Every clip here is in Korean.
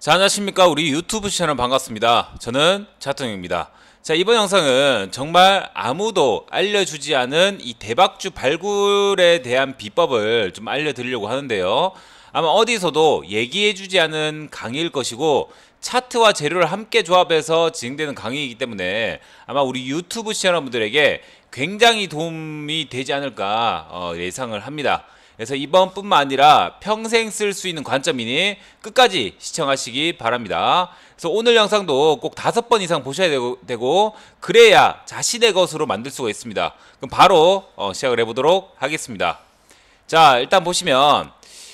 자, 안녕하십니까. 우리 유튜브 채널 반갑습니다. 저는 차통입니다. 자, 이번 영상은 정말 아무도 알려주지 않은 이 대박주 발굴에 대한 비법을 좀 알려드리려고 하는데요. 아마 어디서도 얘기해주지 않은 강의일 것이고, 차트와 재료를 함께 조합해서 진행되는 강의이기 때문에 아마 우리 유튜브 시청자분들에게 굉장히 도움이 되지 않을까 예상을 합니다. 그래서 이번뿐만 아니라 평생 쓸 수 있는 관점이니 끝까지 시청하시기 바랍니다. 그래서 오늘 영상도 꼭 5번 이상 보셔야 되고 그래야 자신의 것으로 만들 수가 있습니다. 그럼 바로 시작을 해보도록 하겠습니다. 자, 일단 보시면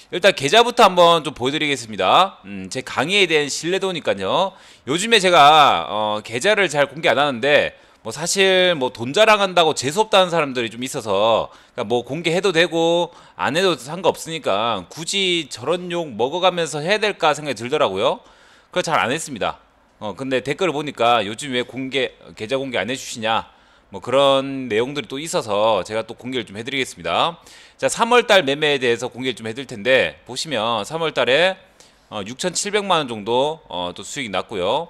일단 계좌부터 한번 좀 보여드리겠습니다. 제 강의에 대한 신뢰도니까요. 요즘에 제가 계좌를 잘 공개 안 하는데 뭐 사실 뭐 돈 자랑한다고 재수없다는 사람들이 좀 있어서 그러니까 뭐 공개해도 되고 안 해도 상관없으니까 굳이 저런 욕 먹어가면서 해야 될까 생각이 들더라고요. 그래서 잘 안 했습니다. 근데 댓글을 보니까 요즘 왜 계좌 공개 안 해주시냐 뭐 그런 내용들이 또 있어서 제가 또 공개를 좀 해드리겠습니다. 자, 3월달 매매에 대해서 공개를 좀 해드릴 텐데 보시면 3월달에 6,700만원 정도 또 수익이 났고요.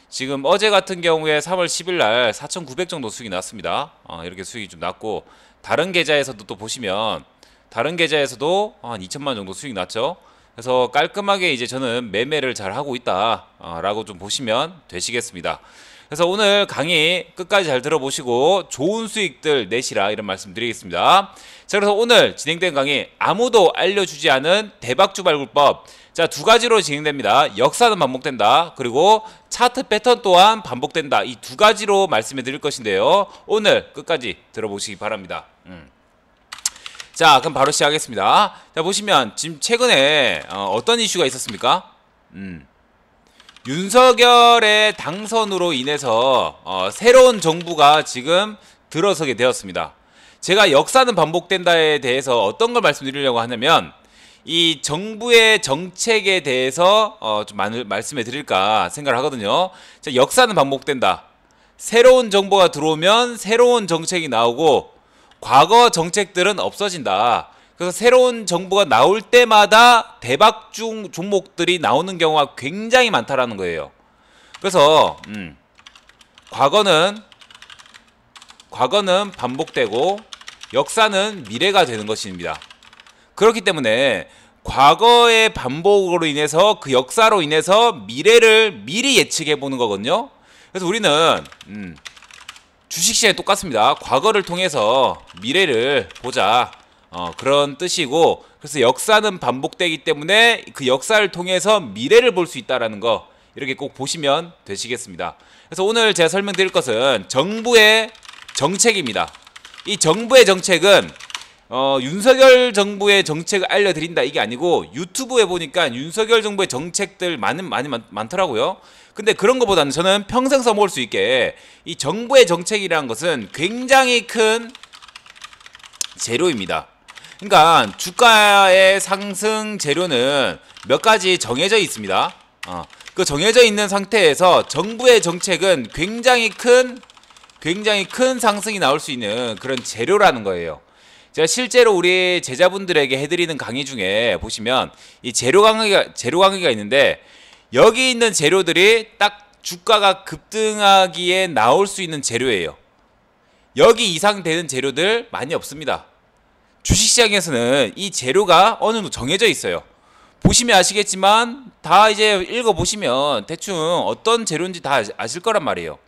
지금 어제 같은 경우에 3월 10일 날 4,900 정도 수익이 났습니다. 이렇게 수익이 좀 났고 다른 계좌에서도 또 보시면 다른 계좌에서도 한 2천만 정도 수익이 났죠. 그래서 깔끔하게 이제 저는 매매를 잘 하고 있다 라고 좀 보시면 되시겠습니다. 그래서 오늘 강의 끝까지 잘 들어보시고 좋은 수익들 내시라 이런 말씀 드리겠습니다. 자, 그래서 오늘 진행된 강의 아무도 알려주지 않은 대박주 발굴법, 자, 2가지로 진행됩니다. 역사는 반복된다. 그리고 차트 패턴 또한 반복된다. 이 2가지로 말씀해 드릴 것인데요. 오늘 끝까지 들어보시기 바랍니다. 자, 그럼 바로 시작하겠습니다. 자, 보시면 지금 최근에 어떤 이슈가 있었습니까? 윤석열의 당선으로 인해서 새로운 정부가 지금 들어서게 되었습니다. 제가 역사는 반복된다에 대해서 어떤 걸 말씀드리려고 하냐면 이 정부의 정책에 대해서 좀 말씀해 드릴까 생각을 하거든요. 자, 역사는 반복된다. 새로운 정부가 들어오면 새로운 정책이 나오고 과거 정책들은 없어진다. 그래서 새로운 정부가 나올 때마다 대박중 종목들이 나오는 경우가 굉장히 많다라는 거예요. 그래서 과거는 반복되고 역사는 미래가 되는 것입니다. 그렇기 때문에 과거의 반복으로 인해서 그 역사로 인해서 미래를 미리 예측해 보는 거거든요. 그래서 우리는 주식시장이 똑같습니다. 과거를 통해서 미래를 보자. 그런 뜻이고, 그래서 역사는 반복되기 때문에 그 역사를 통해서 미래를 볼 수 있다라는 거 이렇게 꼭 보시면 되시겠습니다. 그래서 오늘 제가 설명드릴 것은 정부의 정책입니다. 이 정부의 정책은 윤석열 정부의 정책을 알려드린다 이게 아니고 유튜브에 보니까 윤석열 정부의 정책들 많더라고요. 근데 그런 것보다는 저는 평생 써먹을 수 있게 이 정부의 정책이라는 것은 굉장히 큰 재료입니다. 그러니까 주가의 상승 재료는 몇 가지 정해져 있습니다. 그 정해져 있는 상태에서 정부의 정책은 굉장히 큰 상승이 나올 수 있는 그런 재료라는 거예요. 제가 실제로 우리 제자분들에게 해드리는 강의 중에 보시면 이 재료 강의가 있는데 여기 있는 재료들이 딱 주가가 급등하기에 나올 수 있는 재료예요. 여기 이상 되는 재료들 많이 없습니다. 주식시장에서는 이 재료가 어느 정도 정해져 있어요. 보시면 아시겠지만 다 이제 읽어보시면 대충 어떤 재료인지 다 아실 거란 말이에요.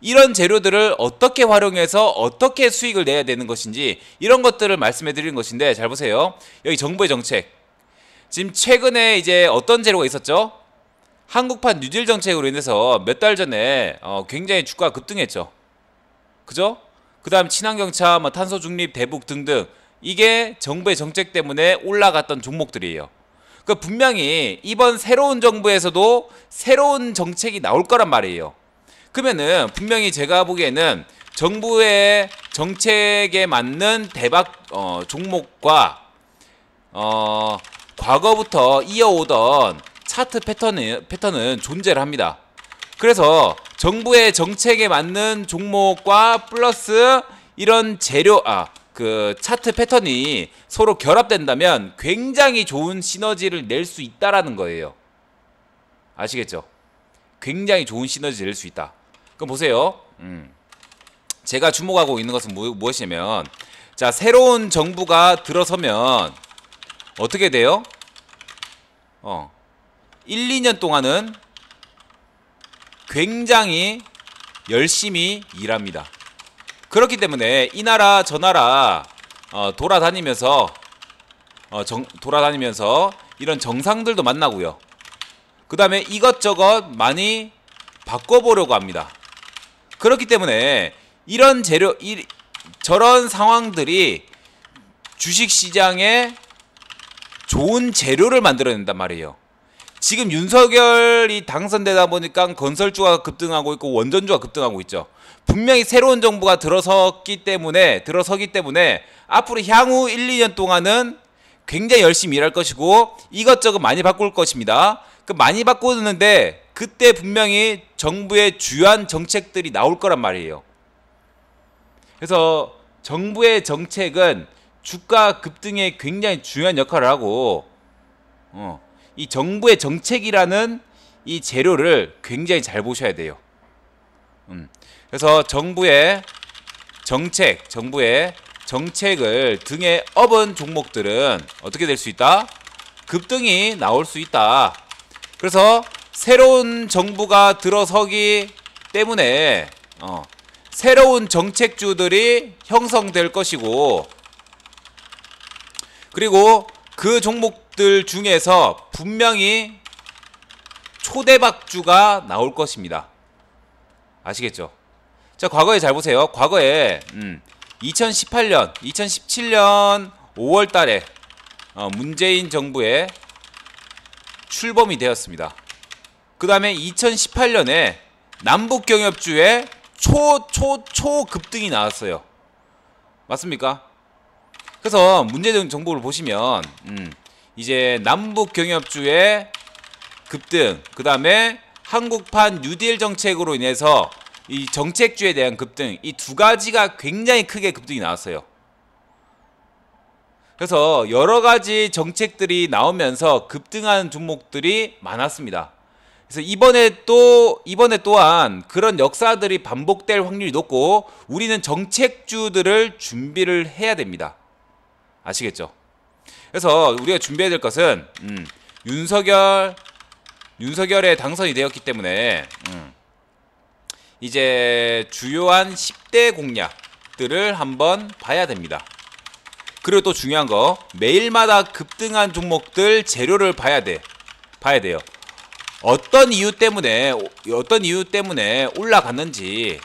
이런 재료들을 어떻게 활용해서 어떻게 수익을 내야 되는 것인지 이런 것들을 말씀해 드리는 것인데 잘 보세요. 여기 정부의 정책. 지금 최근에 이제 어떤 재료가 있었죠? 한국판 뉴딜 정책으로 인해서 몇 달 전에 굉장히 주가가 급등했죠. 그죠? 그 다음 친환경차, 뭐 탄소 중립, 대북 등등 이게 정부의 정책 때문에 올라갔던 종목들이에요. 그 분명히 이번 새로운 정부에서도 새로운 정책이 나올 거란 말이에요. 그러면은 분명히 제가 보기에는 정부의 정책에 맞는 대박 종목과 과거부터 이어오던 차트 패턴은 존재를 합니다. 그래서 정부의 정책에 맞는 종목과 플러스 이런 그 차트 패턴이 서로 결합된다면 굉장히 좋은 시너지를 낼 수 있다라는 거예요. 아시겠죠? 굉장히 좋은 시너지 될 수 있다. 그럼 보세요. 제가 주목하고 있는 것은 무엇이냐면, 자, 새로운 정부가 들어서면 어떻게 돼요? 1, 2년 동안은 굉장히 열심히 일합니다. 그렇기 때문에 이 나라 저 나라 돌아다니면서 이런 정상들도 만나고요. 그 다음에 이것저것 많이 바꿔보려고 합니다. 그렇기 때문에 이런 저런 상황들이 주식시장에 좋은 재료를 만들어낸단 말이에요. 지금 윤석열이 당선되다 보니까 건설주가 급등하고 있고 원전주가 급등하고 있죠. 분명히 새로운 정부가 들어서기 때문에 앞으로 향후 1, 2년 동안은 굉장히 열심히 일할 것이고 이것저것 많이 바꿀 것입니다. 그 많이 바꾸는데 그때 분명히 정부의 주요한 정책들이 나올 거란 말이에요. 그래서 정부의 정책은 주가 급등에 굉장히 중요한 역할을 하고 이 정부의 정책이라는 이 재료를 굉장히 잘 보셔야 돼요. 그래서 정부의 정책을 등에 업은 종목들은 어떻게 될 수 있다? 급등이 나올 수 있다. 그래서 새로운 정부가 들어서기 때문에 새로운 정책주들이 형성될 것이고, 그리고 그 종목들 중에서 분명히 초대박주가 나올 것입니다. 아시겠죠? 자, 과거에 잘 보세요. 과거에 2017년 5월 달에 문재인 정부에 출범이 되었습니다. 그 다음에 2018년에 남북경협주에 초급등이 나왔어요. 맞습니까? 그래서 문재인 정부를 보시면 이제 남북경협주의 급등, 그 다음에 한국판 뉴딜 정책으로 인해서 이 정책주에 대한 급등, 이 두 가지가 굉장히 크게 급등이 나왔어요. 그래서 여러 가지 정책들이 나오면서 급등한 종목들이 많았습니다. 그래서 이번에 또한 그런 역사들이 반복될 확률이 높고 우리는 정책주들을 준비를 해야 됩니다. 아시겠죠? 그래서 우리가 준비해야 될 것은 윤석열의 당선이 되었기 때문에 이제 주요한 10대 공약들을 한번 봐야 됩니다. 그리고 또 중요한 거, 매일마다 급등한 종목들 재료를 봐야 돼요. 어떤 이유 때문에 올라갔는지,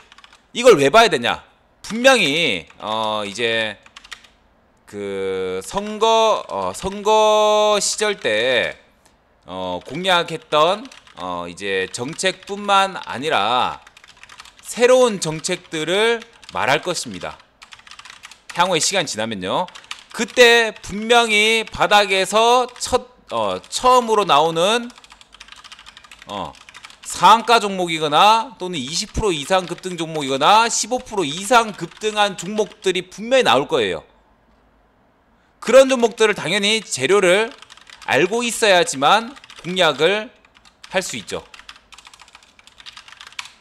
이걸 왜 봐야 되냐? 분명히 이제 그 선거 시절 때 공약했던 이제 정책뿐만 아니라 새로운 정책들을 말할 것입니다. 향후에 시간이 지나면요, 그때 분명히 바닥에서 처음으로 나오는 상한가 종목이거나 또는 20% 이상 급등 종목이거나 15% 이상 급등한 종목들이 분명히 나올 거예요. 그런 종목들을 당연히 재료를 알고 있어야지만 공략을 할 수 있죠.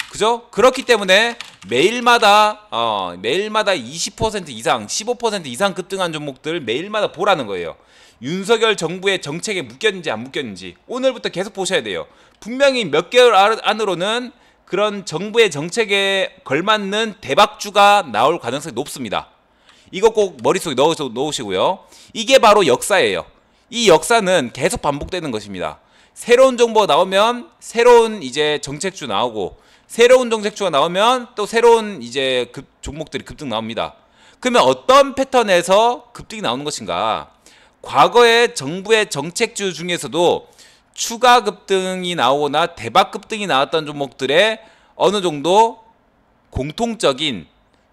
그죠? 그렇기 때문에 매일마다 20% 이상, 15% 이상 급등한 종목들을 매일마다 보라는 거예요. 윤석열 정부의 정책에 묶였는지 안 묶였는지 오늘부터 계속 보셔야 돼요. 분명히 몇 개월 안으로는 그런 정부의 정책에 걸맞는 대박주가 나올 가능성이 높습니다. 이거 꼭 머릿속에 넣으시고요. 이게 바로 역사예요. 이 역사는 계속 반복되는 것입니다. 새로운 정보가 나오면 새로운 이제 정책주 나오고, 새로운 정책주가 나오면 또 새로운 이제 종목들이 급등 나옵니다. 그러면 어떤 패턴에서 급등이 나오는 것인가? 과거의 정부의 정책주 중에서도 추가 급등이 나오거나 대박 급등이 나왔던 종목들의 어느 정도 공통적인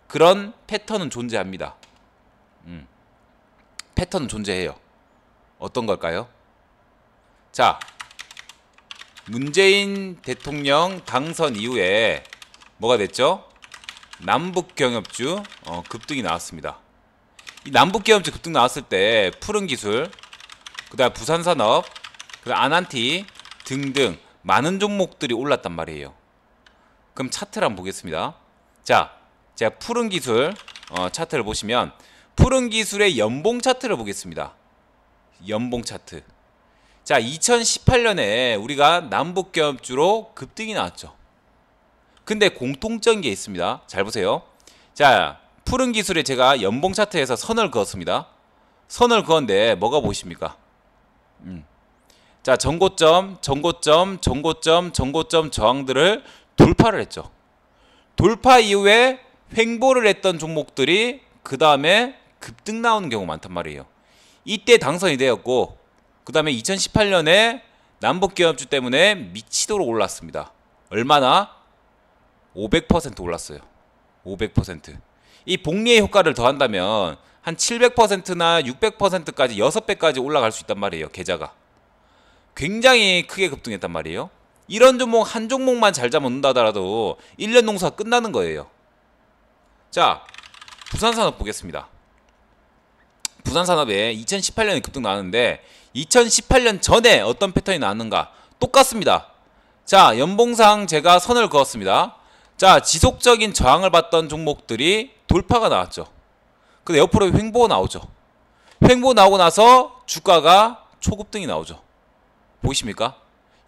그런 패턴은 존재합니다. 패턴은 존재해요. 어떤 걸까요? 자, 문재인 대통령 당선 이후에 뭐가 됐죠? 남북경협주 급등이 나왔습니다. 이 남북경협주 급등 나왔을 때 푸른기술, 그 다음 부산산업, 그 다음 아난티 등등 많은 종목들이 올랐단 말이에요. 그럼 차트를 한번 보겠습니다. 자, 제가 푸른 기술 차트를 보시면 푸른 기술의 연봉 차트를 보겠습니다. 연봉 차트. 자, 2018년에 우리가 남북경합주로 급등이 나왔죠. 근데 공통적인 게 있습니다. 잘 보세요. 자, 푸른 기술에 제가 연봉 차트에서 선을 그었습니다. 선을 그었는데 뭐가 보이십니까? 자, 전고점, 전고점, 전고점, 전고점 저항들을 돌파를 했죠. 돌파 이후에 횡보를 했던 종목들이 그 다음에 급등 나오는 경우가 많단 말이에요. 이때 당선이 되었고 그 다음에 2018년에 남북기업주 때문에 미치도록 올랐습니다. 얼마나? 500% 올랐어요. 500%. 이 복리의 효과를 더한다면 한 700%나 600%까지 6배까지 올라갈 수 있단 말이에요. 계좌가. 굉장히 크게 급등했단 말이에요. 이런 종목 한 종목만 잘 잡는다 하더라도 1년 농사가 끝나는 거예요. 자, 부산산업 보겠습니다. 부산산업에 2018년에 급등 나왔는데 2018년 전에 어떤 패턴이 나왔는가? 똑같습니다. 자, 연봉상 제가 선을 그었습니다. 자, 지속적인 저항을 받던 종목들이 돌파가 나왔죠. 근데 옆으로 횡보 나오죠. 횡보 나오고 나서 주가가 초급등이 나오죠. 보이십니까?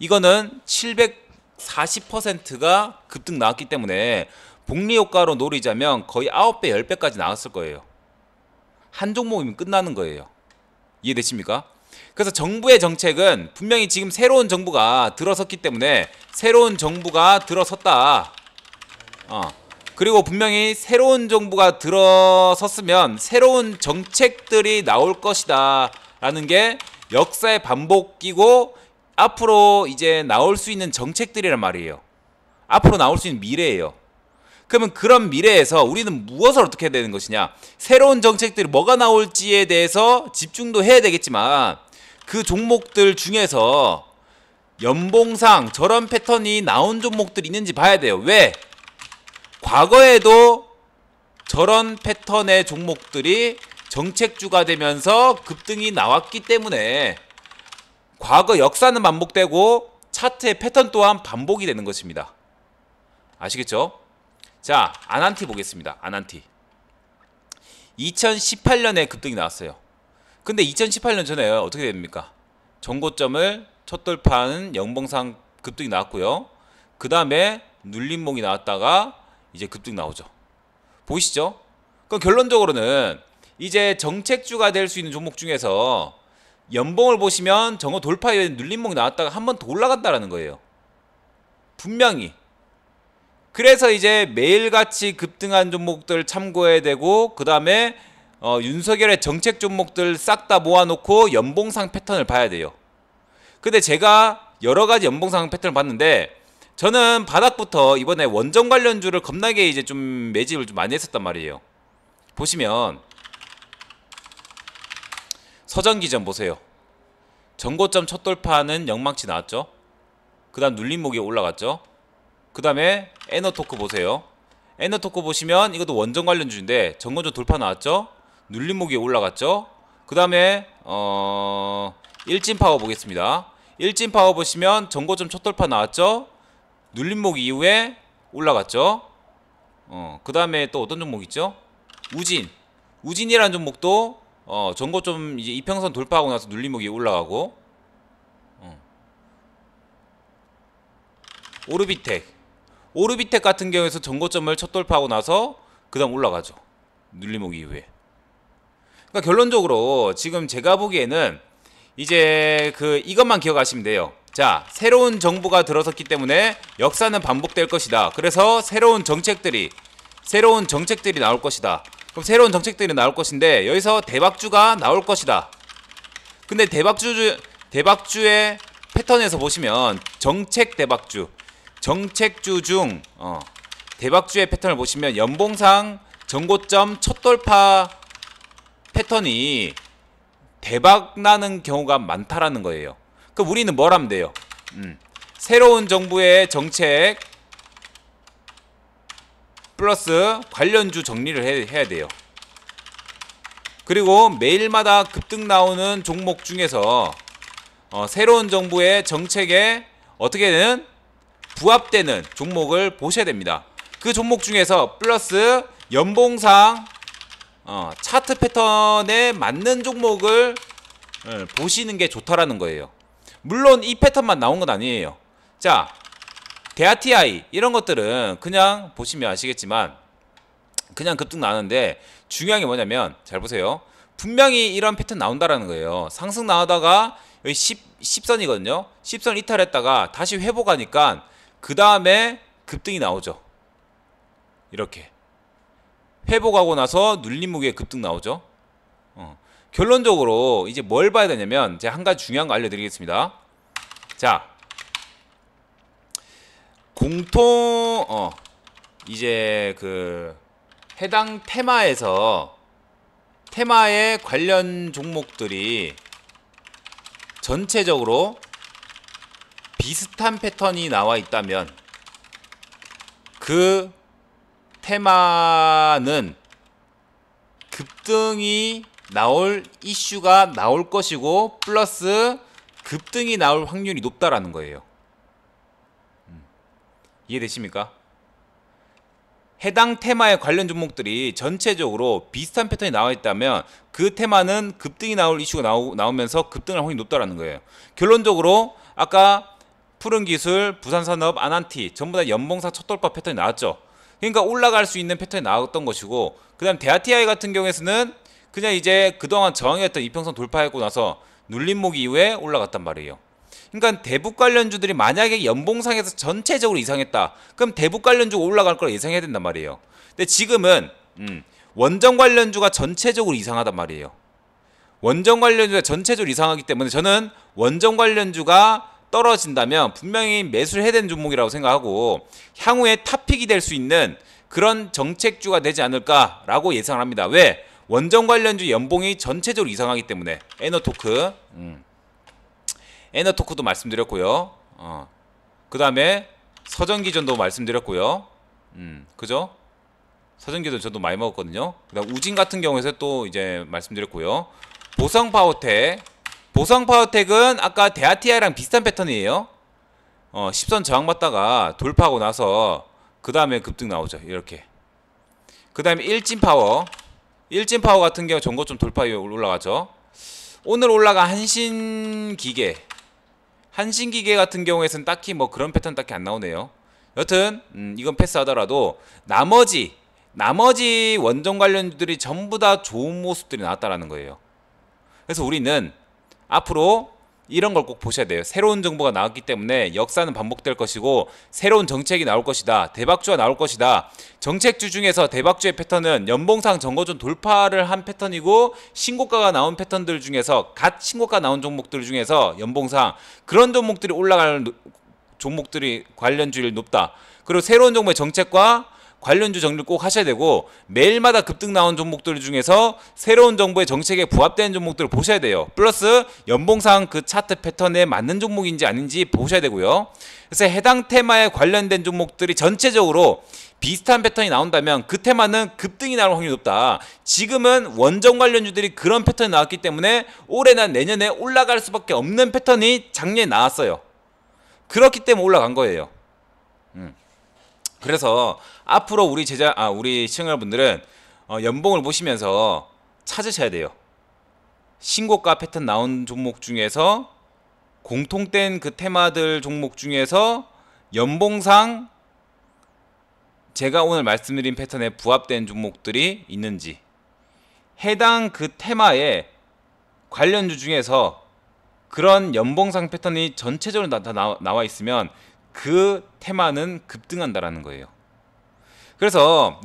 이거는 740%가 급등 나왔기 때문에 복리효과로 노리자면 거의 9배, 10배까지 나왔을 거예요. 한 종목이면 끝나는 거예요. 이해되십니까? 그래서 정부의 정책은 분명히 지금 새로운 정부가 들어섰기 때문에 새로운 정부가 들어섰다. 그리고 분명히 새로운 정부가 들어섰으면 새로운 정책들이 나올 것이다 라는 게 역사의 반복이고 앞으로 이제 나올 수 있는 정책들이란 말이에요. 앞으로 나올 수 있는 미래예요. 그러면 그런 미래에서 우리는 무엇을 어떻게 해야 되는 것이냐? 새로운 정책들이 뭐가 나올지에 대해서 집중도 해야 되겠지만 그 종목들 중에서 연봉상 저런 패턴이 나온 종목들이 있는지 봐야 돼요. 왜? 과거에도 저런 패턴의 종목들이 정책주가 되면서 급등이 나왔기 때문에 과거 역사는 반복되고 차트의 패턴 또한 반복이 되는 것입니다. 아시겠죠? 자, 아난티 보겠습니다. 아난티 2018년에 급등이 나왔어요. 근데 2018년 전에 어떻게 됩니까? 전고점을 첫 돌파하는 연봉상 급등이 나왔고요. 그 다음에 눌림목이 나왔다가 이제 급등 나오죠. 보이시죠? 그럼 결론적으로는 이제 정책주가 될 수 있는 종목 중에서 연봉을 보시면 정거 돌파 이후에 눌림목이 나왔다가 한 번 더 올라간다라는 거예요. 분명히. 그래서 이제 매일같이 급등한 종목들 참고해야 되고 그 다음에 윤석열의 정책 종목들 싹 다 모아놓고 연봉상 패턴을 봐야 돼요. 근데 제가 여러가지 연봉상 패턴을 봤는데 저는 바닥부터 이번에 원전 관련주를 겁나게 이제 좀 매집을 좀 많이 했었단 말이에요. 보시면 서전기전 보세요. 전고점 첫 돌파하는 영망치 나왔죠. 그 다음 눌림목이 올라갔죠. 그 다음에 에너토크 보세요. 에너토크 보시면 이것도 원전 관련주인데 전고점 돌파 나왔죠. 눌림목이 올라갔죠. 그 다음에 일진파워 보겠습니다. 일진파워 보시면 전고점 첫 돌파 나왔죠. 눌림목 이후에 올라갔죠. 그 다음에 또 어떤 종목 있죠? 우진이라는 종목도 전고점 이제 이평선 돌파하고 나서 눌림목이 올라가고 오르비텍 같은 경우에서 전고점을 첫 돌파하고 나서 그 다음 올라가죠. 눌림목 이후에. 그러니까 결론적으로 지금 제가 보기에는 이제 이것만 기억하시면 돼요. 자, 새로운 정부가 들어섰기 때문에 역사는 반복될 것이다. 그래서 새로운 정책들이 나올 것이다. 그럼 새로운 정책들이 나올 것인데 여기서 대박주가 나올 것이다. 근데 대박주의 패턴에서 보시면 정책 대박주, 정책주 중 대박주의 패턴을 보시면 연봉상 전고점 첫 돌파 패턴이 대박 나는 경우가 많다라는 거예요. 그럼 우리는 뭘 하면 돼요? 새로운 정부의 정책 플러스 관련주 정리를 해야 돼요. 그리고 매일마다 급등 나오는 종목 중에서 새로운 정부의 정책에 어떻게든 부합되는 종목을 보셔야 됩니다. 그 종목 중에서 플러스 연봉상 차트 패턴에 맞는 종목을 보시는 게 좋다라는 거예요. 물론 이 패턴만 나온 건 아니에요. 자, 대하TI 이런 것들은 그냥 보시면 아시겠지만 그냥 급등 나는데 중요한 게 뭐냐면 잘 보세요. 분명히 이런 패턴 나온다라는 거예요. 상승 나오다가 여기 10선이거든요. 10선 이탈했다가 다시 회복하니까 그 다음에 급등이 나오죠. 이렇게 회복하고 나서 눌림 무게 급등 나오죠. 결론적으로 이제 뭘 봐야 되냐면 제가 한 가지 중요한 거 알려드리겠습니다. 자, 공통 이제 그 해당 테마에 관련 종목들이 전체적으로 비슷한 패턴이 나와 있다면 그 테마는 급등이 나올 이슈가 나올 것이고 플러스 급등이 나올 확률이 높다라는 거예요. 이해되십니까? 해당 테마에 관련 종목들이 전체적으로 비슷한 패턴이 나와 있다면 그 테마는 급등이 나올 이슈가 나오면서 급등할 확률이 높다라는 거예요. 결론적으로 아까 푸른기술, 부산산업, 아난티 전부 다 연봉상 첫 돌파 패턴이 나왔죠. 그러니까 올라갈 수 있는 패턴이 나왔던 것이고, 그 다음 대하TI 같은 경우에는 그냥 이제 그동안 저항했던 이평선 돌파하고 나서 눌림목 이후에 올라갔단 말이에요. 그러니까 대북 관련주들이 만약에 연봉상에서 전체적으로 이상했다, 그럼 대북 관련주가 올라갈 걸 예상해야 된단 말이에요. 근데 지금은 원전 관련주가 전체적으로 이상하단 말이에요. 원전 관련주가 전체적으로 이상하기 때문에 저는 원전 관련주가 떨어진다면 분명히 매수를 해야 되는 종목이라고 생각하고 향후에 탑픽이 될 수 있는 그런 정책주가 되지 않을까라고 예상을 합니다. 왜? 원전 관련주 연봉이 전체적으로 이상하기 때문에. 에너토크도 말씀드렸고요. 그 다음에 서전기전도 말씀드렸고요. 그죠? 서전기전 저도 많이 먹었거든요. 그 다음 우진 같은 경우에서 또 이제 말씀드렸고요. 보성파워텍은 아까 대하TI랑 비슷한 패턴이에요. 10선 저항받다가 돌파하고 나서 그 다음에 급등 나오죠. 이렇게. 그 다음에 일진파워 같은 경우 전고 좀 돌파 이후에 올라가죠. 오늘 올라간 한신기계 같은 경우에는 딱히 뭐 그런 패턴 딱히 안 나오네요. 여튼 이건 패스하더라도 나머지 원전 관련주들이 전부 다 좋은 모습들이 나왔다라는 거예요. 그래서 우리는 앞으로 이런 걸 꼭 보셔야 돼요. 새로운 정보가 나왔기 때문에 역사는 반복될 것이고 새로운 정책이 나올 것이다. 대박주가 나올 것이다. 정책주 중에서 대박주의 패턴은 연봉상 전고점 돌파를 한 패턴이고 신고가가 나온 패턴들 중에서 신고가 나온 종목들 중에서 연봉상 그런 종목들이 올라갈 종목들이 관련주율이 높다. 그리고 새로운 정보의 정책과 관련주 정리를 꼭 하셔야 되고 매일마다 급등 나온 종목들 중에서 새로운 정보의 정책에 부합되는 종목들을 보셔야 돼요. 플러스 연봉상 그 차트 패턴에 맞는 종목인지 아닌지 보셔야 되고요. 그래서 해당 테마에 관련된 종목들이 전체적으로 비슷한 패턴이 나온다면 그 테마는 급등이 나올 확률이 높다. 지금은 원전 관련주들이 그런 패턴이 나왔기 때문에 올해나 내년에 올라갈 수밖에 없는 패턴이 작년에 나왔어요. 그렇기 때문에 올라간 거예요. 그래서 앞으로 우리 시청자분들은 연봉을 보시면서 찾으셔야 돼요. 신고가 패턴 나온 종목 중에서 공통된 그 테마들 종목 중에서 연봉상 제가 오늘 말씀드린 패턴에 부합된 종목들이 있는지, 해당 그 테마의 관련주 중에서 그런 연봉상 패턴이 전체적으로 다 나와 있으면 그 테마는 급등한다라는 거예요. 그래서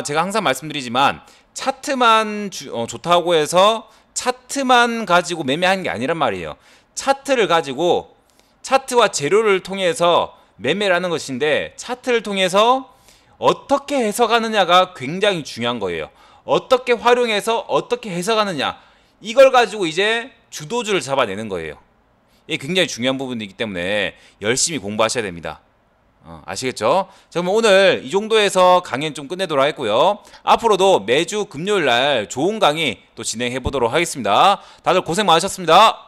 제가 항상 말씀드리지만 차트만 좋다고 해서 차트만 가지고 매매하는 게 아니란 말이에요. 차트를 가지고 차트와 재료를 통해서 매매를 하는 것인데 차트를 통해서 어떻게 해석하느냐가 굉장히 중요한 거예요. 어떻게 활용해서 어떻게 해석하느냐, 이걸 가지고 이제 주도주를 잡아내는 거예요. 이게 굉장히 중요한 부분이기 때문에 열심히 공부하셔야 됩니다. 아시겠죠? 자, 그럼 오늘 이 정도에서 강의는 좀 끝내도록 하겠고요. 앞으로도 매주 금요일날 좋은 강의 또 진행해 보도록 하겠습니다. 다들 고생 많으셨습니다.